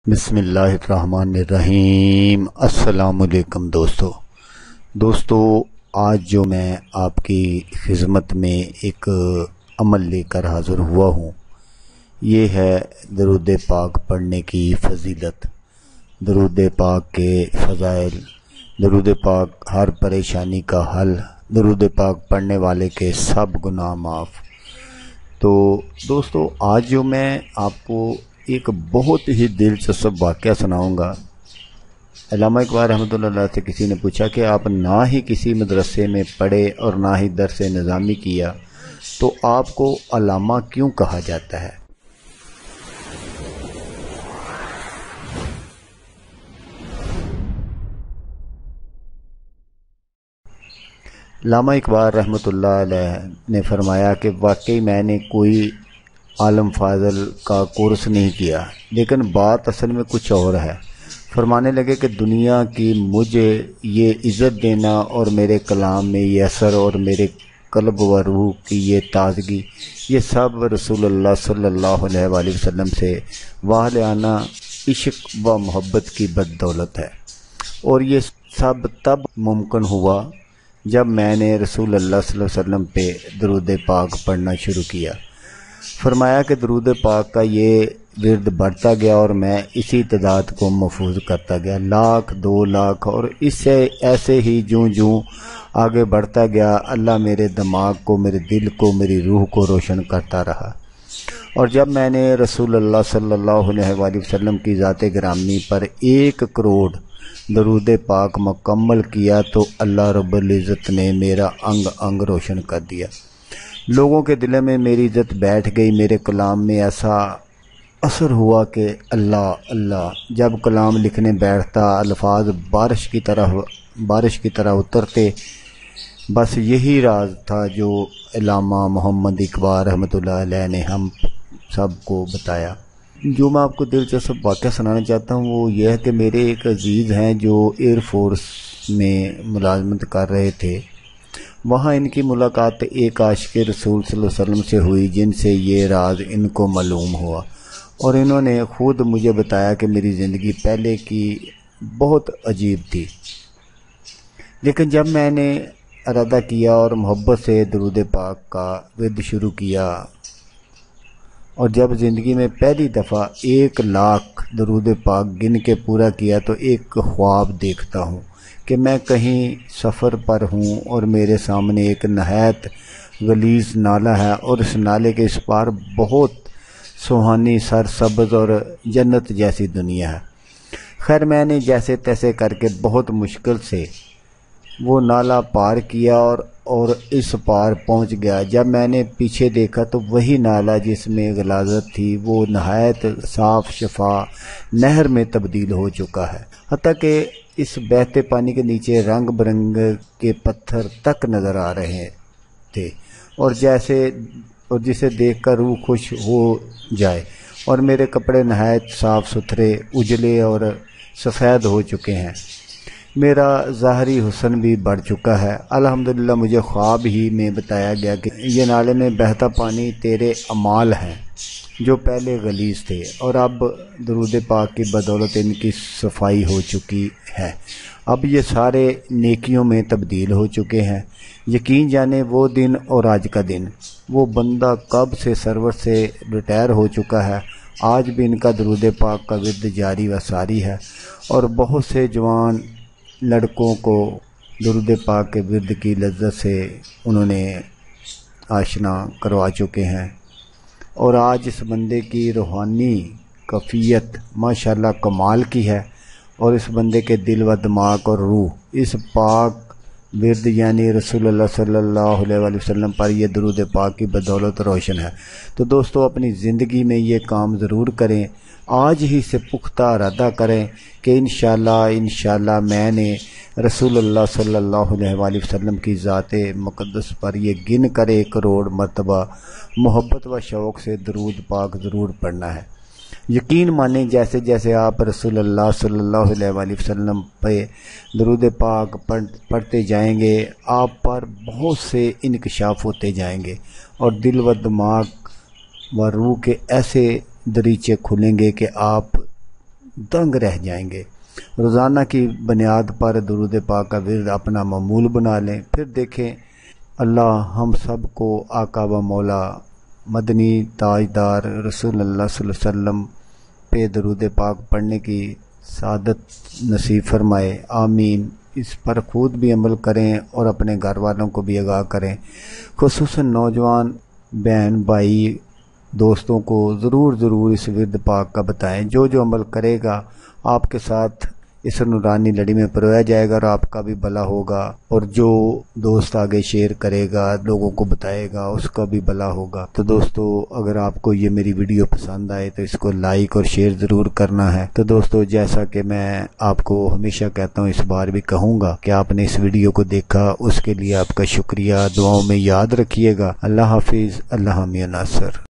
بسم اللہ الرحمن الرحیم۔ السلام علیکم دوستو، آج جو میں آپ کی خدمت میں ایک عمل لے کر حاضر ہوا ہوں، یہ ہے درود پاک پڑھنے کی فضیلت، درود پاک کے فضائل، درود پاک ہر پریشانی کا حل، درود پاک پڑھنے والے کے سب گناہ معاف۔ تو دوستو، آج جو میں آپ کو ایک بہت ہی دلچسپ واقعہ سناؤں گا۔ علامہ اقبال رحمۃ اللہ علیہ سے کسی نے پوچھا کہ آپ نہ ہی کسی مدرسے میں پڑھے اور نہ ہی درس نظامی کیا تو آپ کو علامہ کیوں کہا جاتا ہے؟ علامہ اقبال رحمۃ اللہ علیہ نے فرمایا کہ واقعی میں نے کوئی عالم فاضل کا کورس نہیں کیا، لیکن بات اصل میں کچھ اور ہے۔ فرمانے لگے کہ دنیا کی مجھے یہ عزت دینا اور میرے کلام میں یہ اثر اور میرے قلب و روح کی یہ تازگی، یہ سب رسول اللہ صلی اللہ علیہ وآلہ وسلم سے واہلانہ عشق و محبت کی بدولت ہے، اور یہ سب تب ممکن ہوا جب میں نے رسول اللہ صلی اللہ علیہ وسلم پہ درود پاک پڑھنا شروع کیا۔ فرمایا کہ درود پاک کا یہ ورد بڑھتا گیا اور میں اسی تعداد کو محفوظ کرتا گیا، لاکھ، 2 لاکھ، اور اس سے ایسے ہی جوں آگے بڑھتا گیا، اللہ میرے دماغ کو، میرے دل کو، میری روح کو روشن کرتا رہا۔ اور جب میں نے رسول اللہ صلی اللہ علیہ وآلہ وسلم کی ذات گرامی پر 1 کروڑ درود پاک مکمل کیا تو اللہ رب العزت نے میرا انگ انگ روشن کر دیا۔ لوگوں کے دلوں میں میری عزت بیٹھ گئی، میرے کلام میں ایسا اثر ہوا کہ اللہ اللہ جب کلام لکھنے بیٹھتا الفاظ بارش کی طرح اترتے۔ بس یہی راز تھا جو علامہ محمد اقبال رحمۃ اللہ علیہ نے ہم سب کو بتایا۔ جو میں آپ کو دلچسپ واقعہ سنانا چاہتا ہوں وہ یہ ہے کہ میرے ایک عزیز ہیں جو ایئر فورس میں ملازمت کر رہے تھے۔ وہاں ان کی ملاقات ایک عاشق رسول صلی اللہ علیہ وسلم سے ہوئی جن سے یہ راز ان کو معلوم ہوا، اور انہوں نے خود مجھے بتایا کہ میری زندگی پہلے کی بہت عجیب تھی، لیکن جب میں نے ارادہ کیا اور محبت سے درود پاک کا ورد شروع کیا، اور جب زندگی میں پہلی دفعہ 1 لاکھ درود پاک گن کے پورا کیا تو ایک خواب دیکھتا ہوں کہ میں کہیں سفر پر ہوں اور میرے سامنے ایک نہایت غلیظ نالہ ہے، اور اس نالے کے اس پار بہت سہانی سرسبز اور جنت جیسی دنیا ہے۔ خیر میں نے جیسے تیسے کر کے بہت مشکل سے وہ نالہ پار کیا اور اس پار پہنچ گیا۔ جب میں نے پیچھے دیکھا تو وہی نالہ جس میں غلاظت تھی وہ نہایت صاف شفا نہر میں تبدیل ہو چکا ہے، حتیٰ کہ اس بہتے پانی کے نیچے رنگ برنگ کے پتھر تک نظر آ رہے تھے، اور جسے دیکھ کر روح خوش ہو جائے، اور میرے کپڑے نہایت صاف ستھرے، اجلے اور سفید ہو چکے ہیں، میرا ظاہری حسن بھی بڑھ چکا ہے۔ الحمدللہ مجھے خواب ہی میں بتایا گیا کہ یہ نالے میں بہتا پانی تیرے اعمال ہیں جو پہلے غلیظ تھے، اور اب درود پاک کی بدولت ان کی صفائی ہو چکی ہے، اب یہ سارے نیکیوں میں تبدیل ہو چکے ہیں۔ یقین جانے وہ دن اور آج کا دن، وہ بندہ کب سے سرور سے ریٹائر ہو چکا ہے، آج بھی ان کا درود پاک کا ورد جاری و ساری ہے، اور بہت سے جوان لڑکوں کو درود پاک کے ورد کی لذت سے انہوں نے آشنا کروا چکے ہیں، اور آج اس بندے کی روحانی کیفیت ماشاءاللہ کمال کی ہے، اور اس بندے کے دل و دماغ اور روح اس پاک ورد یعنی رسول اللہ صلی اللہ علیہ وآلہ وسلم پر یہ درود پاک کی بدولت روشن ہے۔ تو دوستو اپنی زندگی میں یہ کام ضرور کریں، آج ہی سے پختہ ارادہ کریں کہ انشاءاللہ میں نے رسول اللہ صلی اللہ علیہ وآلہ وسلم کی ذات مقدس پر یہ گن کر 1 کروڑ مرتبہ محبت و شوق سے درود پاک ضرور پڑھنا ہے۔ یقین مانیں جیسے جیسے آپ رسول اللہ صلی اللہ علیہ وآلہ وسلم پہ درود پاک پڑھتے جائیں گے، آپ پر بہت سے انکشاف ہوتے جائیں گے، اور دل و دماغ و روح کے ایسے دریچے کھلیں گے کہ آپ دنگ رہ جائیں گے۔ روزانہ کی بنیاد پر درود پاک کا ورد اپنا معمول بنا لیں، پھر دیکھیں اللہ ہم سب کو آقا و مولا مدنی تاجدار رسول اللہ صلی اللہ علیہ وسلم پہ درود پاک پڑھنے کی سعادت نصیب فرمائے، آمین۔ اس پر خود بھی عمل کریں اور اپنے گھر والوں کو بھی آگاہ کریں، خصوصاً نوجوان بہن بھائی دوستوں کو ضرور اس ورد پاک کا بتائیں۔ جو عمل کرے گا آپ کے ساتھ اس نورانی لڑی میں پرویا جائے گا اور آپ کا بھی بھلا ہوگا، اور جو دوست آگے شیئر کرے گا لوگوں کو بتائے گا اس کا بھی بھلا ہوگا۔ تو دوستو اگر آپ کو یہ میری ویڈیو پسند آئے تو اس کو لائک اور شیئر ضرور کرنا ہے۔ تو دوستو جیسا کہ میں آپ کو ہمیشہ کہتا ہوں، اس بار بھی کہوں گا کہ آپ نے اس ویڈیو کو دیکھا، اس کے لیے آپ کا شکریہ، دعاؤں میں یاد رکھیے گا۔ اللہ حافظ، اللہ حامی و ناصر۔